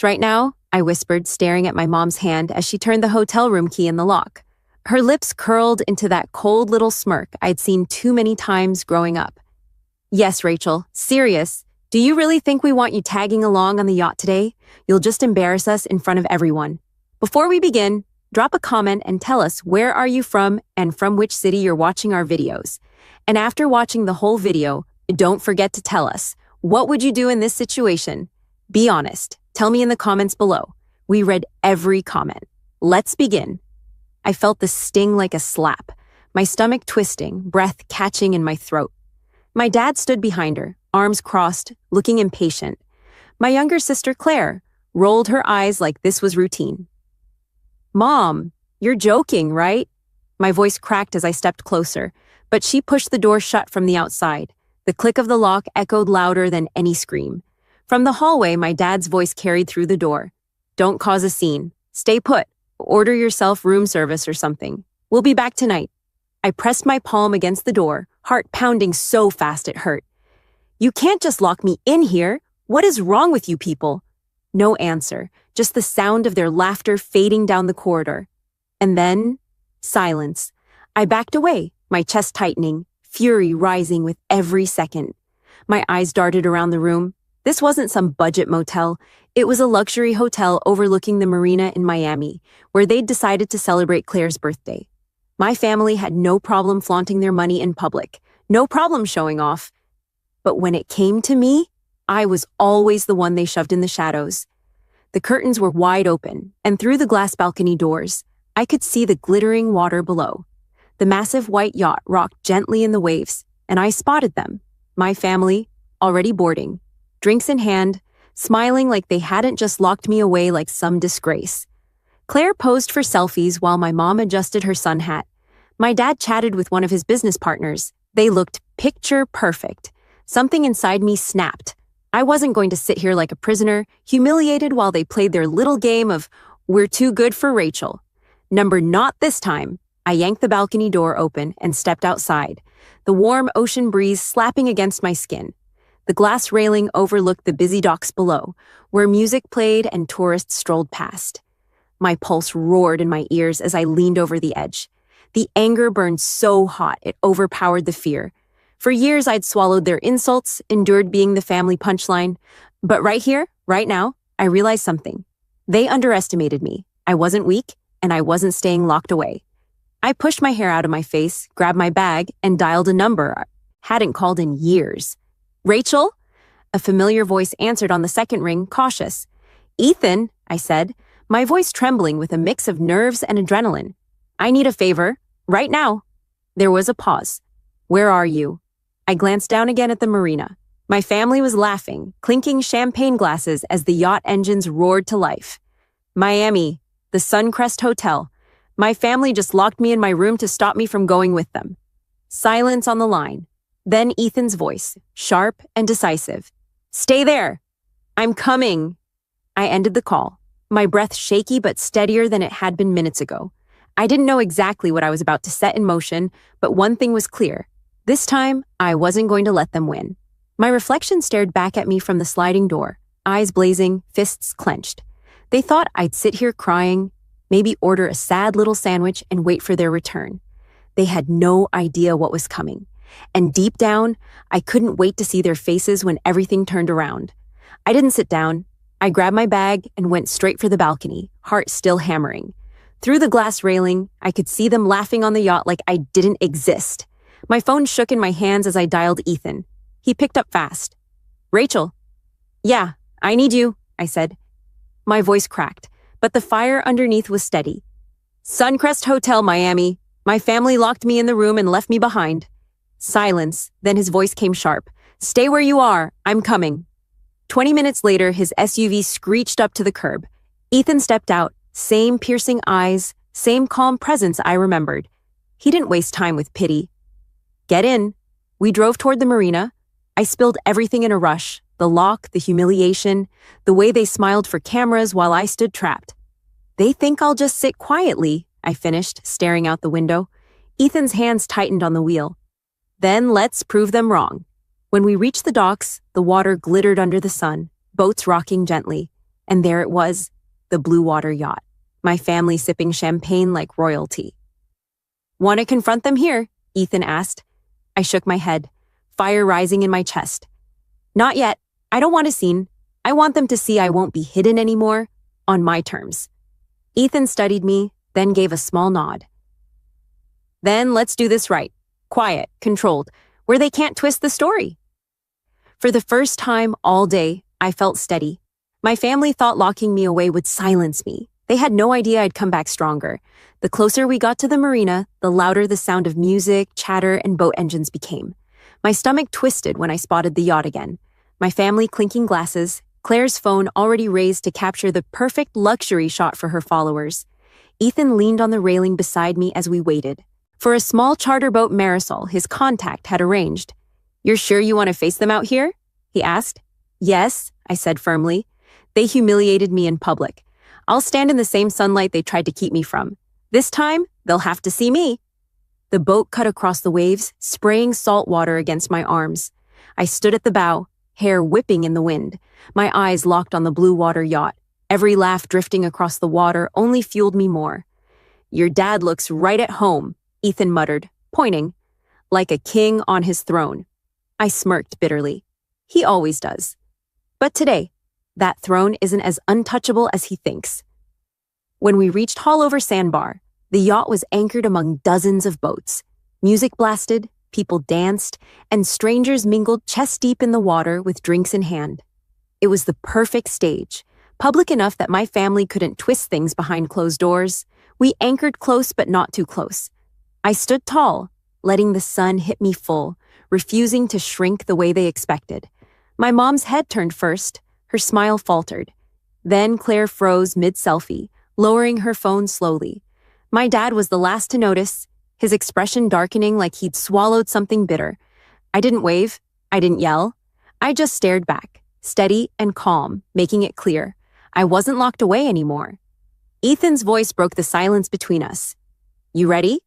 Right now, I whispered, staring at my mom's hand as she turned the hotel room key in the lock. Her lips curled into that cold little smirk I'd seen too many times growing up. Yes, Rachel, serious. Do you really think we want you tagging along on the yacht today? You'll just embarrass us in front of everyone. Before we begin, drop a comment and tell us where are you from and from which city you're watching our videos. And after watching the whole video, don't forget to tell us, what would you do in this situation? Be honest. Tell me in the comments below. We read every comment. Let's begin. I felt the sting like a slap, my stomach twisting, breath catching in my throat. My dad stood behind her, arms crossed, looking impatient. My younger sister, Claire, rolled her eyes like this was routine. Mom, you're joking, right? My voice cracked as I stepped closer, but she pushed the door shut from the outside. The click of the lock echoed louder than any scream. From the hallway, my dad's voice carried through the door. Don't cause a scene. Stay put. Order yourself room service or something. We'll be back tonight. I pressed my palm against the door, heart pounding so fast it hurt. You can't just lock me in here. What is wrong with you people? No answer, just the sound of their laughter fading down the corridor. And then, silence. I backed away, my chest tightening, fury rising with every second. My eyes darted around the room. This wasn't some budget motel. It was a luxury hotel overlooking the marina in Miami, where they'd decided to celebrate Claire's birthday. My family had no problem flaunting their money in public, no problem showing off. But when it came to me, I was always the one they shoved in the shadows. The curtains were wide open, and through the glass balcony doors, I could see the glittering water below. The massive white yacht rocked gently in the waves, and I spotted them, my family, already boarding, drinks in hand, smiling like they hadn't just locked me away like some disgrace. Claire posed for selfies while my mom adjusted her sun hat. My dad chatted with one of his business partners. They looked picture perfect. Something inside me snapped. I wasn't going to sit here like a prisoner, humiliated while they played their little game of, we're too good for Rachel. Number not this time. I yanked the balcony door open and stepped outside, the warm ocean breeze slapping against my skin. The glass railing overlooked the busy docks below, where music played and tourists strolled past. My pulse roared in my ears as I leaned over the edge. The anger burned so hot it overpowered the fear. For years, I'd swallowed their insults, endured being the family punchline. But right here, right now, I realized something. They underestimated me. I wasn't weak, and I wasn't staying locked away. I pushed my hair out of my face, grabbed my bag, and dialed a number I hadn't called in years. Rachel? A familiar voice answered on the second ring, cautious. Ethan, I said, my voice trembling with a mix of nerves and adrenaline. I need a favor. Right now. There was a pause. Where are you? I glanced down again at the marina. My family was laughing, clinking champagne glasses as the yacht engines roared to life. Miami, the Suncrest Hotel. My family just locked me in my room to stop me from going with them. Silence on the line. Then Ethan's voice, sharp and decisive. Stay there. I'm coming. I ended the call, my breath shaky but steadier than it had been minutes ago. I didn't know exactly what I was about to set in motion, but one thing was clear. This time, I wasn't going to let them win. My reflection stared back at me from the sliding door, eyes blazing, fists clenched. They thought I'd sit here crying, maybe order a sad little sandwich and wait for their return. They had no idea what was coming. And deep down, I couldn't wait to see their faces when everything turned around. I didn't sit down. I grabbed my bag and went straight for the balcony, heart still hammering. Through the glass railing, I could see them laughing on the yacht like I didn't exist. My phone shook in my hands as I dialed Ethan. He picked up fast. Rachel. Yeah, I need you, I said. My voice cracked, but the fire underneath was steady. Suncrest Hotel, Miami. My family locked me in the room and left me behind. Silence, then his voice came sharp. Stay where you are, I'm coming. 20 minutes later, his SUV screeched up to the curb. Ethan stepped out, same piercing eyes, same calm presence I remembered. He didn't waste time with pity. Get in. We drove toward the marina. I spilled everything in a rush, the lock, the humiliation, the way they smiled for cameras while I stood trapped. They think I'll just sit quietly, I finished, staring out the window. Ethan's hands tightened on the wheel. Then let's prove them wrong. When we reached the docks, the water glittered under the sun, boats rocking gently. And there it was, the Blue Water yacht, my family sipping champagne like royalty. Want to confront them here? Ethan asked. I shook my head, fire rising in my chest. Not yet. I don't want a scene. I want them to see I won't be hidden anymore, on my terms. Ethan studied me, then gave a small nod. Then let's do this right. Quiet, controlled, where they can't twist the story. For the first time all day, I felt steady. My family thought locking me away would silence me. They had no idea I'd come back stronger. The closer we got to the marina, the louder the sound of music, chatter, and boat engines became. My stomach twisted when I spotted the yacht again. My family clinking glasses, Claire's phone already raised to capture the perfect luxury shot for her followers. Ethan leaned on the railing beside me as we waited. For a small charter boat Marisol his contact had arranged. You're sure you want to face them out here? He asked. Yes, I said firmly. They humiliated me in public. I'll stand in the same sunlight they tried to keep me from. This time, they'll have to see me. The boat cut across the waves, spraying salt water against my arms. I stood at the bow, hair whipping in the wind, my eyes locked on the Blue Water yacht. Every laugh drifting across the water only fueled me more. Your dad looks right at home, Ethan muttered, pointing, like a king on his throne. I smirked bitterly. He always does. But today, that throne isn't as untouchable as he thinks. When we reached Haulover Sandbar, the yacht was anchored among dozens of boats. Music blasted, people danced, and strangers mingled chest-deep in the water with drinks in hand. It was the perfect stage, public enough that my family couldn't twist things behind closed doors. We anchored close but not too close. I stood tall, letting the sun hit me full, refusing to shrink the way they expected. My mom's head turned first, her smile faltered. Then Claire froze mid-selfie, lowering her phone slowly. My dad was the last to notice, his expression darkening like he'd swallowed something bitter. I didn't wave. I didn't yell. I just stared back, steady and calm, making it clear. I wasn't locked away anymore. Ethan's voice broke the silence between us. You ready?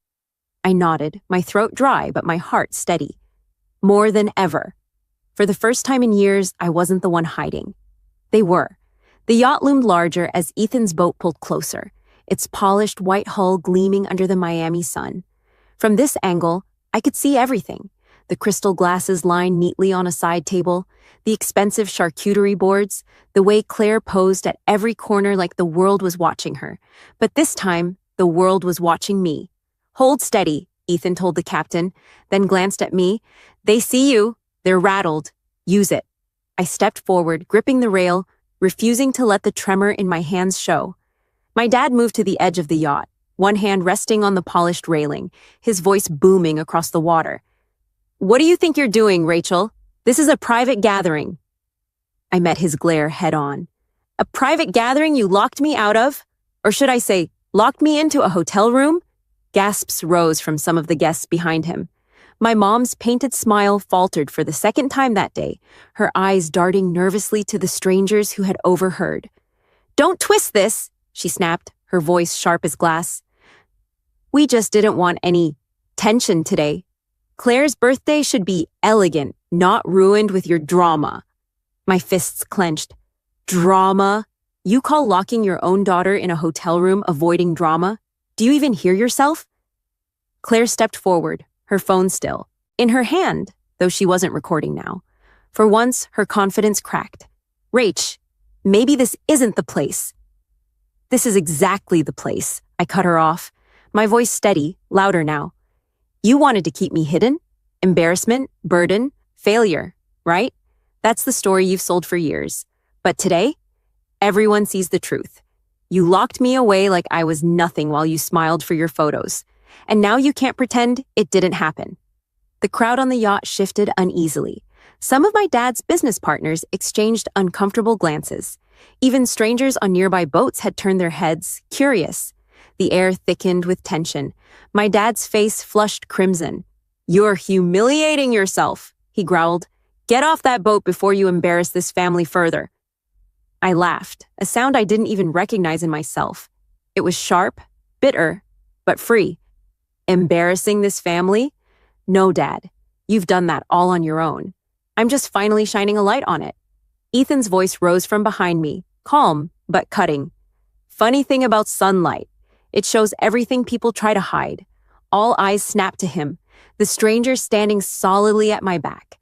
I nodded, my throat dry but my heart steady. More than ever. For the first time in years, I wasn't the one hiding. They were. The yacht loomed larger as Ethan's boat pulled closer, its polished white hull gleaming under the Miami sun. From this angle, I could see everything. The crystal glasses lined neatly on a side table, the expensive charcuterie boards, the way Claire posed at every corner like the world was watching her. But this time, the world was watching me. Hold steady, Ethan told the captain, then glanced at me. They see you. They're rattled. Use it. I stepped forward, gripping the rail, refusing to let the tremor in my hands show. My dad moved to the edge of the yacht, one hand resting on the polished railing, his voice booming across the water. What do you think you're doing, Rachel? This is a private gathering. I met his glare head on. A private gathering you locked me out of? Or should I say, locked me into a hotel room? Gasps rose from some of the guests behind him. My mom's painted smile faltered for the second time that day, her eyes darting nervously to the strangers who had overheard. Don't twist this, she snapped, her voice sharp as glass. We just didn't want any tension today. Claire's birthday should be elegant, not ruined with your drama. My fists clenched. Drama? You call locking your own daughter in a hotel room avoiding drama? Do you even hear yourself? Claire stepped forward, her phone still, in her hand, though she wasn't recording now. For once, her confidence cracked. Rach, maybe this isn't the place. This is exactly the place, I cut her off, my voice steady, louder now. You wanted to keep me hidden? Embarrassment, burden, failure, right? That's the story you've sold for years. But today, everyone sees the truth. You locked me away like I was nothing while you smiled for your photos. And now you can't pretend it didn't happen. The crowd on the yacht shifted uneasily. Some of my dad's business partners exchanged uncomfortable glances. Even strangers on nearby boats had turned their heads, curious. The air thickened with tension. My dad's face flushed crimson. You're humiliating yourself, he growled. Get off that boat before you embarrass this family further. I laughed, a sound I didn't even recognize in myself. It was sharp, bitter, but free. Embarrassing this family? No, Dad. You've done that all on your own. I'm just finally shining a light on it. Ethan's voice rose from behind me, calm but cutting. Funny thing about sunlight, it shows everything people try to hide. All eyes snapped to him, the stranger standing solidly at my back.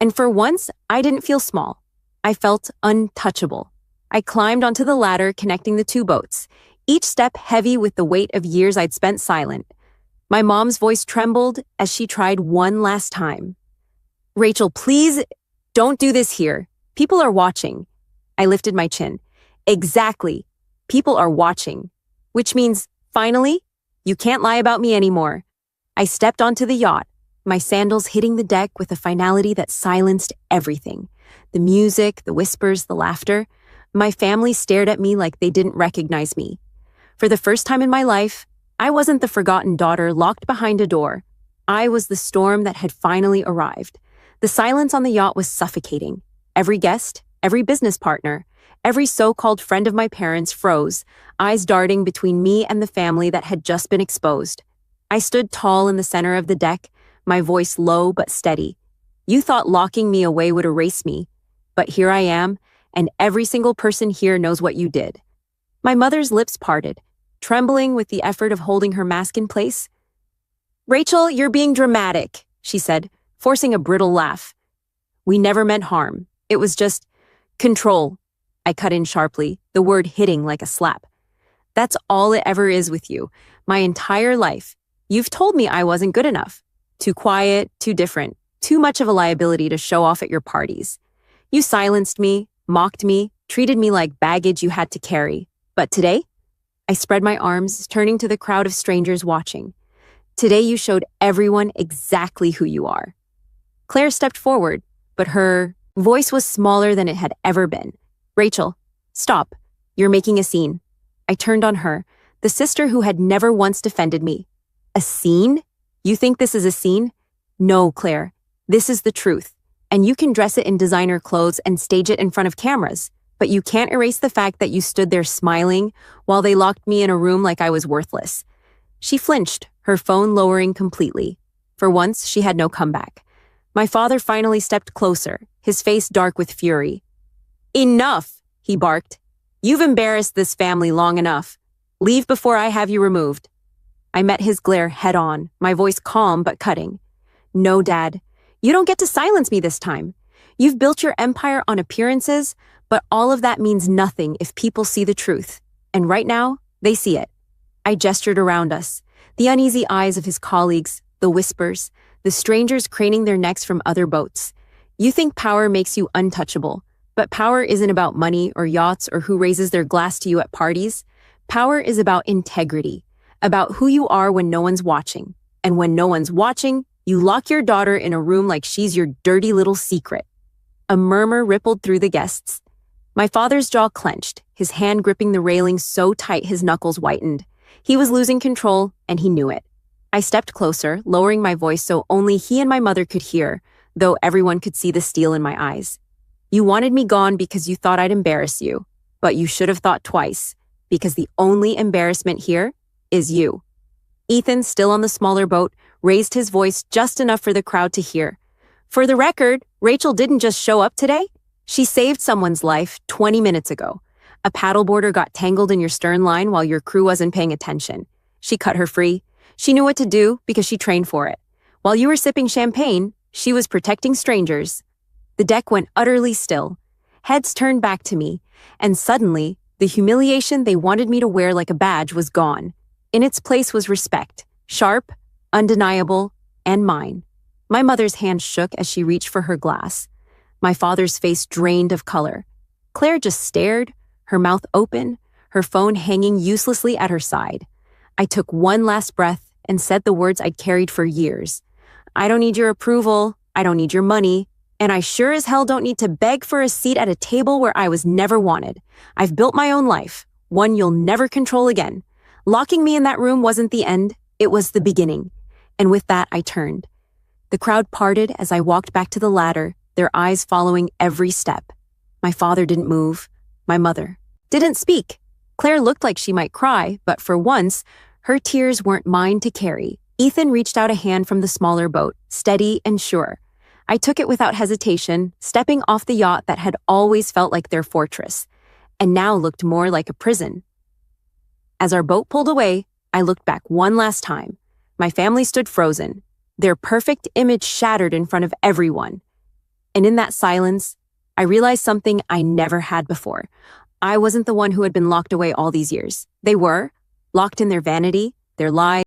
And for once, I didn't feel small. I felt untouchable. I climbed onto the ladder connecting the two boats, each step heavy with the weight of years I'd spent silent. My mom's voice trembled as she tried one last time. "Rachel, please, don't do this here. People are watching." I lifted my chin. "Exactly. People are watching. Which means, finally, you can't lie about me anymore." I stepped onto the yacht, my sandals hitting the deck with a finality that silenced everything. The music, the whispers, the laughter. My family stared at me like they didn't recognize me. For the first time in my life, I wasn't the forgotten daughter locked behind a door. I was the storm that had finally arrived. The silence on the yacht was suffocating. Every guest, every business partner, every so-called friend of my parents froze, eyes darting between me and the family that had just been exposed. I stood tall in the center of the deck, my voice low but steady. You thought locking me away would erase me, but here I am, and every single person here knows what you did. My mother's lips parted, trembling with the effort of holding her mask in place. "Rachel, you're being dramatic," she said, forcing a brittle laugh. "We never meant harm. It was just control." I cut in sharply, the word hitting like a slap. "That's all it ever is with you. My entire life. You've told me I wasn't good enough. Too quiet, too different, too much of a liability to show off at your parties. You silenced me, mocked me, treated me like baggage you had to carry. But today?" I spread my arms, turning to the crowd of strangers watching. "Today you showed everyone exactly who you are." Claire stepped forward, but her voice was smaller than it had ever been. "Rachel, stop. You're making a scene." I turned on her, the sister who had never once defended me. "A scene? You think this is a scene?" "No, Claire. This is the truth. And you can dress it in designer clothes and stage it in front of cameras. But you can't erase the fact that you stood there smiling while they locked me in a room like I was worthless." She flinched, her phone lowering completely. For once, she had no comeback. My father finally stepped closer, his face dark with fury. "Enough," he barked. "You've embarrassed this family long enough. Leave before I have you removed." I met his glare head on, my voice calm but cutting. "No, Dad. You don't get to silence me this time. You've built your empire on appearances, but all of that means nothing if people see the truth. And right now, they see it." I gestured around us, the uneasy eyes of his colleagues, the whispers, the strangers craning their necks from other boats. You think power makes you untouchable, but power isn't about money or yachts or who raises their glass to you at parties. Power is about integrity, about who you are when no one's watching. And when no one's watching, you lock your daughter in a room like she's your dirty little secret. A murmur rippled through the guests. My father's jaw clenched, his hand gripping the railing so tight his knuckles whitened. He was losing control, and he knew it. I stepped closer, lowering my voice so only he and my mother could hear, though everyone could see the steel in my eyes. "You wanted me gone because you thought I'd embarrass you, but you should have thought twice, because the only embarrassment here is you." Ethan, still on the smaller boat, raised his voice just enough for the crowd to hear. "For the record, Rachel didn't just show up today. She saved someone's life 20 minutes ago. A paddleboarder got tangled in your stern line while your crew wasn't paying attention. She cut her free. She knew what to do because she trained for it. While you were sipping champagne, she was protecting strangers." The deck went utterly still. Heads turned back to me, and suddenly, the humiliation they wanted me to wear like a badge was gone. In its place was respect, sharp, undeniable, and mine. My mother's hand shook as she reached for her glass. My father's face drained of color. Claire just stared, her mouth open, her phone hanging uselessly at her side. I took one last breath and said the words I'd carried for years. "I don't need your approval, I don't need your money, and I sure as hell don't need to beg for a seat at a table where I was never wanted. I've built my own life, one you'll never control again. Locking me in that room wasn't the end, it was the beginning." And with that, I turned. The crowd parted as I walked back to the ladder, their eyes following every step. My father didn't move. My mother didn't speak. Claire looked like she might cry, but for once, her tears weren't mine to carry. Ethan reached out a hand from the smaller boat, steady and sure. I took it without hesitation, stepping off the yacht that had always felt like their fortress. and now looked more like a prison. As our boat pulled away, I looked back one last time. My family stood frozen, their perfect image shattered in front of everyone. And in that silence, I realized something I never had before. I wasn't the one who had been locked away all these years. They were, locked in their vanity, their lies,